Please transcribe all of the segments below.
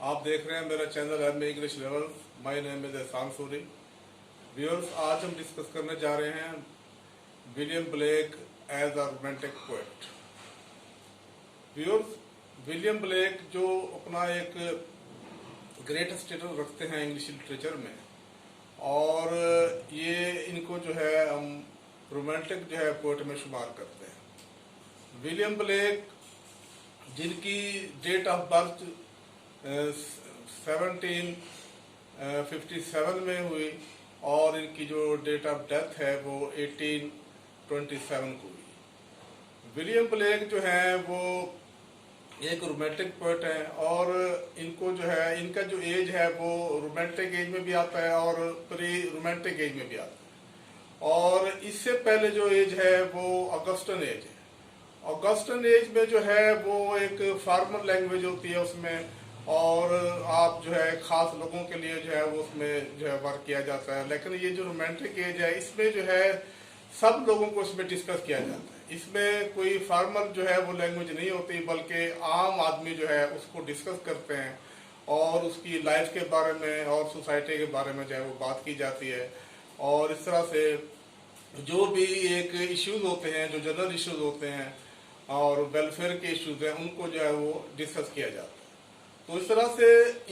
आप देख रहे हैं मेरा channel M English level. My name is Ehsan Suri. Viewers, आज हम डिस्कस करने जा रहे हैं William Blake as a romantic poet. Viewers, William Blake जो अपना एक ग्रेट स्टेटस रखते हैं इंग्लिश लिटरेचर में, और ये इनको जो है हम रोमांटिक जो है पोएट में शुमार करते हैं। विलियम ब्लेक, जिनकी डेट ऑफ बर्थ 1757 में हुई और इनकी जो डेट ऑफ डेथ है वो 1827 को हुई। विलियम ब्लेक जो है वो एक रोमांटिक पोएट है, और इनको जो है इनका जो एज है वो रोमांटिक एज में भी आता है और प्री रोमांटिक एज में भी आता है। और इससे पहले जो एज है वो ऑगस्टन एज है। ऑगस्टन एज में जो है वो एक फॉर्मल लैंग्वेज होती है उसमें, और आप जो है खास लोगों के लिए जो है वो उसमें जो है वर्क किया जाता है। लेकिन ये जो रोमांटिक एज है इसमें जो है सब लोगों को इसमें डिस्कस किया जाता है। इसमें कोई फॉर्मल जो है वो लैंग्वेज नहीं होती, बल्कि आम आदमी जो है उसको डिस्कस करते हैं और उसकी लाइफ के बारे में और सोसाइटी के बारे में जो है वो बात की जाती है। और इस तरह से जो भी एक इश्यूज होते हैं, जो जनरल इश्यूज होते हैं और वेलफेयर के इश्यूज हैं, उनको जो है वो डिस्कस किया जाता है। तो इस तरह से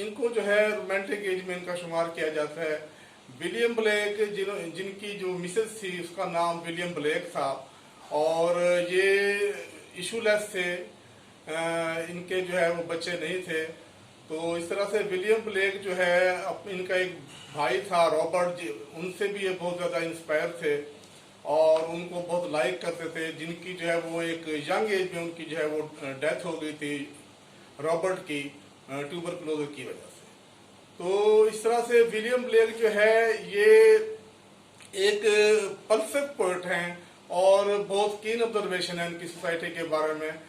इनको जो है रोमांटिक एज में इनका शुमार किया जाता है। विलियम ब्लेक जिनकी जो मिसेस थी उसका नाम विलियम ब्लेक था, और ये इशूलेस थे, इनके जो है वो बच्चे नहीं थे। तो इस तरह से विलियम ब्लेक जो है इनका एक भाई था रॉबर्ट जी, उनसे भी ये बहुत ज़्यादा इंस्पायर थे और उनको बहुत लाइक करते थे, जिनकी जो है वो एक यंग एज में उनकी जो है वो डेथ हो गई थी रॉबर्ट की, ट्यूबरकुलोसिस की वजह से। तो इस तरह से विलियम ब्लेक जो है ये एक परफेक्ट पोएट हैं और बहुत कीन ऑब्जर्वेशन है इनकी सोसाइटी के बारे में।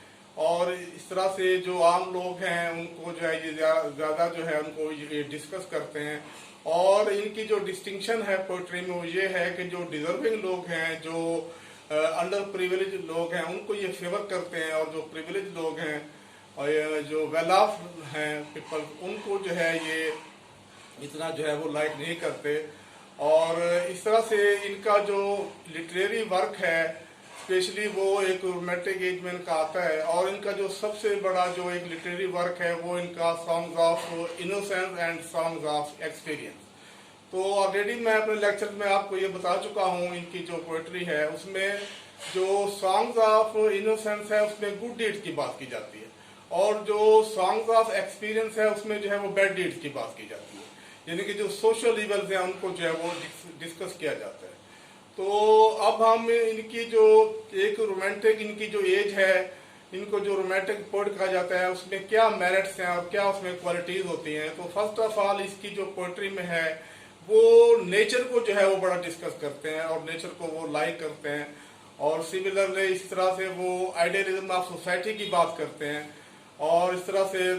और इस तरह से जो आम लोग हैं उनको जो है ये ज़्यादा जो है उनको ये डिस्कस करते हैं। और इनकी जो डिस्टिंक्शन है पोइट्री में वो ये है कि जो डिजर्विंग लोग हैं, जो अंडर प्रिविलेज लोग हैं, उनको ये फेवर करते हैं, और जो प्रिविलेज लोग हैं और जो वेल ऑफ हैं पीपल, उनको जो है ये इतना जो है वो लाइक नहीं करते। और इस तरह से इनका जो लिटरेरी वर्क है स्पेशली वो एक रोमांटिक एज में इनका आता है। और इनका जो सबसे बड़ा जो एक लिटरेरी वर्क है वो इनका songs of innocence and songs of experience. तो ऑलरेडी मैं अपने लेक्चर में आपको ये बता चुका हूँ, इनकी जो पोएट्री है उसमें जो सॉन्ग्स ऑफ इनोसेंस है उसमें गुड डीड्स की बात की जाती है, और जो सॉन्ग्स ऑफ एक्सपीरियंस है उसमें जो है वो बैड डीड्स की बात की जाती है, यानी कि जो सोशल इवल्स हैं उनको जो है वो डिस्कस किया जाता है। तो अब हम इनकी जो एक रोमांटिक इनकी जो एज है, इनको जो रोमांटिक पोएट कहा जाता है उसमें क्या मेरिट्स हैं और क्या उसमें क्वालिटीज होती हैं। तो फर्स्ट ऑफ ऑल इसकी जो पोएट्री में है वो नेचर को जो है वो बड़ा डिस्कस करते हैं और नेचर को वो लाइक करते हैं। और सिमिलरली इस तरह से वो आइडियलिज्म ऑफ सोसाइटी की बात करते हैं। और इस तरह से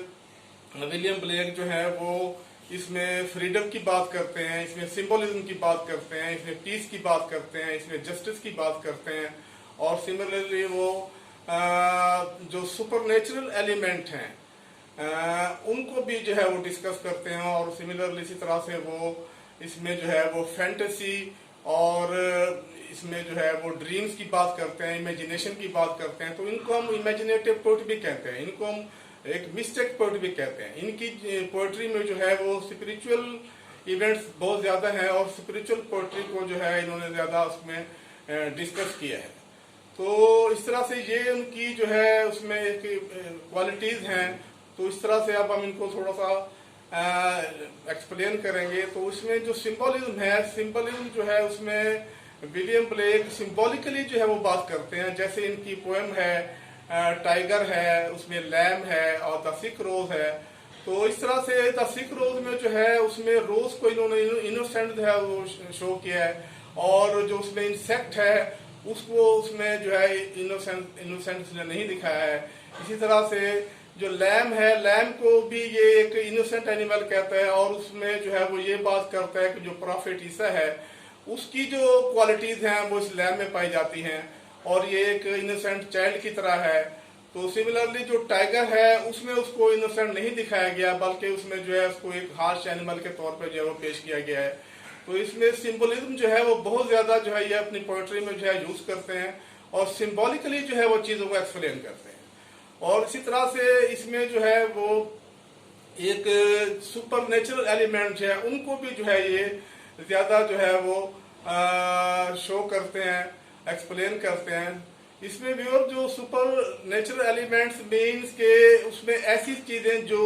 विलियम ब्लेक जो है वो इसमें फ्रीडम की बात करते हैं, इसमें सिंबलिज्म की बात करते हैं, इसमें पीस की बात करते हैं, इसमें जस्टिस की बात करते हैं। और सिमिलरली वो जो सुपरनेचुरल एलिमेंट हैं उनको भी जो है वो डिस्कस करते हैं। और सिमिलरली इसी तरह से वो इसमें जो है वो फैंटेसी और इसमें जो है वो ड्रीम्स की बात करते हैं, इमेजिनेशन की बात करते हैं। तो इनको हम इमेजिनेटिव पोएट भी कहते हैं, इनको हम एक मिस्टेक पोएट भी कहते हैं। इनकी पोएट्री में जो है वो स्पिरिचुअल इवेंट्स बहुत ज़्यादा हैं और स्पिरिचुअल पोएट्री को जो है इन्होंने ज़्यादा उसमें डिस्कस किया है। तो इस तरह से ये उनकी जो है उसमें एक क्वालिटीज़ हैं। तो इस तरह से अब हम इनको थोड़ा सा एक्सप्लेन करेंगे। तो उसमें जो सिंबलिज्म है, सिंबलिज्म जो है उसमें विलियम ब्लेक सिंबॉलिकली जो है वो बात करते हैं। जैसे इनकी पोएम है टाइगर है, उसमें लैम है और द सिक रोज है। तो इस तरह से द सिक रोज में जो है उसमें रोज को इन्होंने इनोसेंट है वो शो किया है, और जो उसमें इंसेक्ट है उसको उसमें जो है इनोसेंट नहीं दिखाया है। इसी तरह से जो लैम है, लैम को भी ये एक इनोसेंट एनिमल कहता है, और उसमें जो है वो ये बात करता है कि जो प्रॉफिट ईसा है उसकी जो क्वालिटीज हैं वो इस लैम में पाई जाती हैं, और ये एक इनोसेंट चाइल्ड की तरह है। तो सिमिलरली जो टाइगर है उसमें उसको इनोसेंट नहीं दिखाया गया, बल्कि उसमें जो है उसको एक हार्श एनिमल के तौर पर जो है वो पेश किया गया है। तो इसमें सिंबलिज्म जो है वो बहुत ज्यादा जो है ये अपनी पोएट्री में जो है यूज करते हैं और सिंबॉलिकली जो है वो चीजों को एक्सप्लेन करते हैं। और इसी तरह से इसमें जो है वो एक सुपर नेचुरल एलिमेंट जो है उनको भी जो है ये ज्यादा जो है वो शो करते हैं, एक्सप्लेन करते हैं। इसमें भी और जो सुपर नेचुरल एलिमेंट्स मीन्स के उसमें ऐसी चीजें जो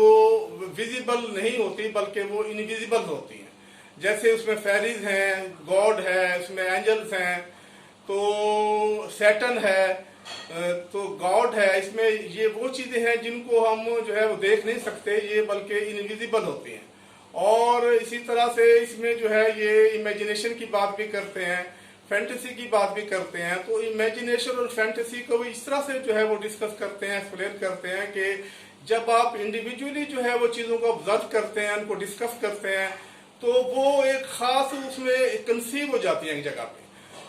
विजिबल नहीं होती बल्कि वो इनविजिबल होती हैं। जैसे उसमें फेरीज हैं, गॉड है, उसमें एंजल्स हैं, तो सैटर्न है, तो गॉड है। इसमें ये वो चीजें हैं जिनको हम जो है वो देख नहीं सकते, ये बल्कि इनविजिबल होती हैं। और इसी तरह से इसमें जो है ये इमेजिनेशन की बात भी करते हैं, फैंटेसी की बात भी करते हैं। तो इमेजिनेशन और फैंटेसी को भी इस तरह से जो है वो डिस्कस करते हैं, एक्सप्लेन करते हैं कि जब आप इंडिविजुअली जो है वो चीजों को ऑब्जर्व करते हैं, उनको डिस्कस करते हैं, तो वो एक खास उसमें कंसीव हो जाती है एक जगह पे।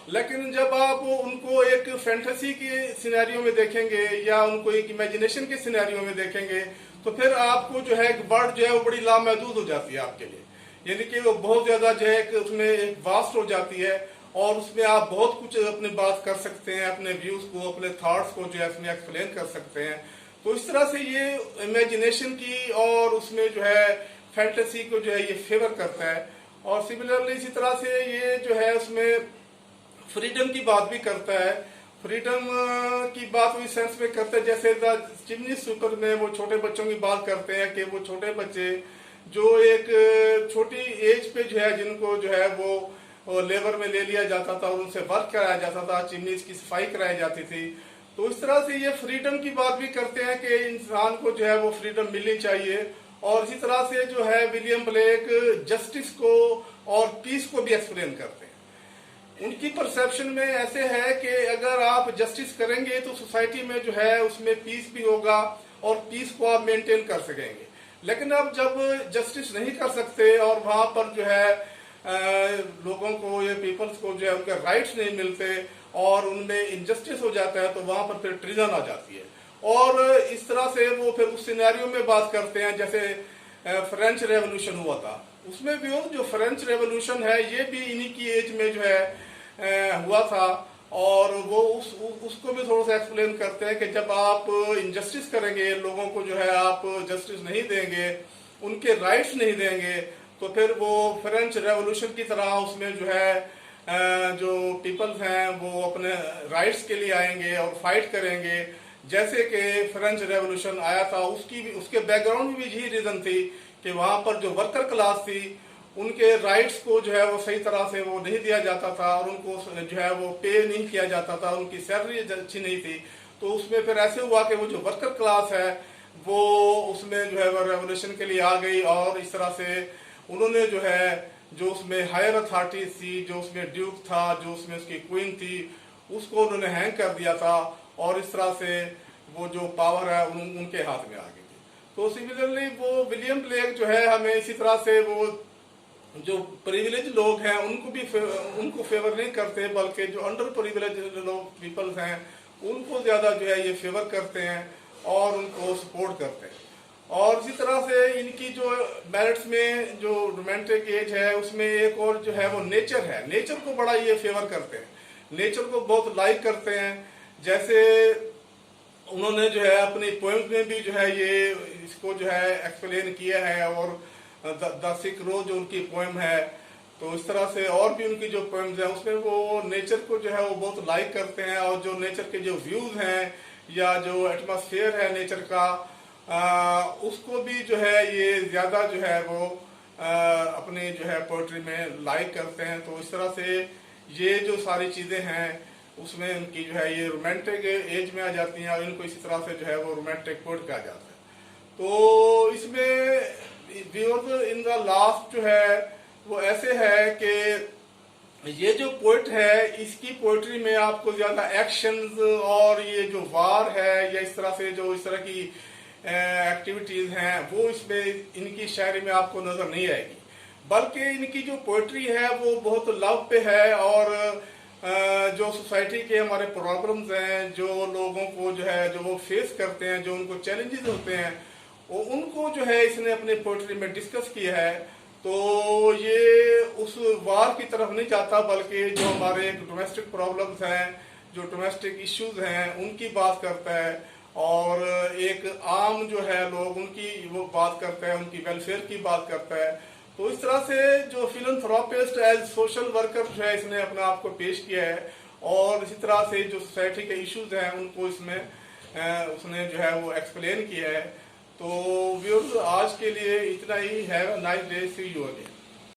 लेकिन जब आप उनको एक फैंटेसी के सिनेरियो में देखेंगे या उनको एक इमेजिनेशन के सिनेरियो में देखेंगे, तो फिर आपको जो है एक वर्ड जो है वो बड़ी लामहदूद हो जाती है आपके लिए, यानी कि वो बहुत ज्यादा जो है उसमें एक वास्ट हो जाती है और उसमें आप बहुत कुछ अपनी बात कर सकते हैं, अपने व्यूज को, अपने थॉट्स को जो है उसमें एक्सप्लेन कर सकते हैं। तो इस तरह से ये इमेजिनेशन की और उसमें जो है फैंटेसी को जो है ये फेवर करता है। और सिमिलरली इसी तरह से ये जो है उसमें फ्रीडम की बात भी करता है। फ्रीडम की बात इस सेंस में करते हैं जैसे द चिमनी स्वीपर में वो छोटे बच्चों की बात करते हैं कि वो छोटे बच्चे जो एक छोटी एज पे जो है जिनको जो है वो लेबर में ले लिया जाता था और उनसे वर्क कराया जाता था, चिमनीज की सफाई कराई जाती थी। तो इस तरह से ये फ्रीडम की बात भी करते हैं कि इंसान को जो है वो फ्रीडम मिलनी चाहिए। और इसी तरह से जो है विलियम ब्लेक जस्टिस को और पीस को भी एक्सप्लेन करते हैं। उनकी परसेप्शन में ऐसे है कि अगर आप जस्टिस करेंगे तो सोसाइटी में जो है उसमें पीस भी होगा और पीस को आप मेंटेन कर सकेंगे। लेकिन अब जब जस्टिस नहीं कर सकते और वहां पर जो है लोगों को या पीपल्स को जो है उनके राइट्स नहीं मिलते और उनमें इनजस्टिस हो जाता है, तो वहां पर फिर ट्रिजन आ जाती है। और इस तरह से वो फिर उस सिनेरियो में बात करते हैं जैसे फ्रेंच रेवोल्यूशन हुआ था, उसमें भी जो फ्रेंच रेवोल्यूशन है ये भी इन्हीं की एज में जो है हुआ था। और वो उसको भी थोड़ा सा एक्सप्लेन करते हैं कि जब आप इनजस्टिस करेंगे, लोगों को जो है आप जस्टिस नहीं देंगे, उनके राइट्स नहीं देंगे, तो फिर वो फ्रेंच रेवोल्यूशन की तरह उसमें जो है जो पीपल्स हैं वो अपने राइट्स के लिए आएंगे और फाइट करेंगे। जैसे कि फ्रेंच रेवोल्यूशन आया था उसके बैकग्राउंड में भी यही रीजन थी कि वहां पर जो वर्कर क्लास थी उनके राइट्स को जो है वो सही तरह से वो नहीं दिया जाता था और उनको जो है वो पे नहीं किया जाता था, उनकी सैलरी अच्छी नहीं थी। तो उसमें फिर ऐसे हुआ कि वो जो वर्कर क्लास है वो उसमें जो है वो रेवोल्यूशन के लिए आ गई और इस तरह से उन्होंने जो है जो उसमें हायर अथॉरिटी थी, जो उसमें ड्यूक था, जो उसमें उसकी क्वीन थी, उसको उन्होंने हैंग कर दिया था और इस तरह से वो जो पावर है उनके हाथ में आ गई थी। तो सिमिलरली वो विलियम ब्लेक जो है हमें इसी तरह से वो जो प्रिविलेज लोग हैं उनको फेवर नहीं करते, बल्कि जो अंडर प्रिविलेज लोग पीपल्स हैं उनको ज्यादा जो है ये फेवर करते हैं और उनको सपोर्ट करते हैं। और इसी तरह से इनकी जो मैरिट्स में जो रोमांटिक एज है उसमें एक और जो है वो नेचर है, नेचर को बड़ा ये फेवर करते हैं, नेचर को बहुत लाइक करते हैं। जैसे उन्होंने जो है अपनी पोएम्स में भी जो है ये इसको जो है एक्सप्लेन किया है और द सिक रोज जो उनकी पोएम है, तो इस तरह से और भी उनकी जो पोएम्स है उसमें वो नेचर को जो है वो बहुत लाइक करते हैं और जो नेचर के जो व्यूज हैं या जो एटमॉस्फेयर है नेचर का उसको भी जो है ये ज्यादा जो है वो अपनी जो है पोएट्री में लाइक करते हैं। तो इस तरह से ये जो सारी चीजें हैं उसमें उनकी जो है ये रोमांटिक एज में आ जाती हैं और इनको इसी तरह से जो है वो रोमांटिक पोएट कहा जाता है। तो इसमें इन द लास्ट जो है वो ऐसे है कि ये जो पोएट है इसकी पोएट्री में आपको ज्यादा एक्शंस और ये जो वार है या इस तरह से जो इस तरह की एक्टिविटीज हैं वो इसमें इनकी शायरी में आपको नजर नहीं आएगी, बल्कि इनकी जो पोएट्री है वो बहुत लव पे है और जो सोसाइटी के हमारे प्रॉब्लम्स हैं, जो लोगों को जो है जो वो फेस करते हैं, जो उनको चैलेंजेस होते हैं, वो उनको जो है इसने अपने पोइट्री में डिस्कस किया है। तो ये उस वार की तरफ नहीं जाता, बल्कि जो हमारे डोमेस्टिक प्रॉब्लम्स हैं, जो डोमेस्टिक इश्यूज हैं, उनकी बात करता है। और एक आम जो है लोग, उनकी वो बात करता है, उनकी वेलफेयर की बात करता है। तो इस तरह से जो फिलंथ्रोपिस्ट एज सोशल वर्कर जो है इसने अपने आप को पेश किया है। और इसी तरह से जो सोसाइटी के इश्यूज हैं उनको इसमें उसने जो है वो एक्सप्लेन किया है। तो व्यूअर्स, आज के लिए इतना ही है। Nice day, see you again.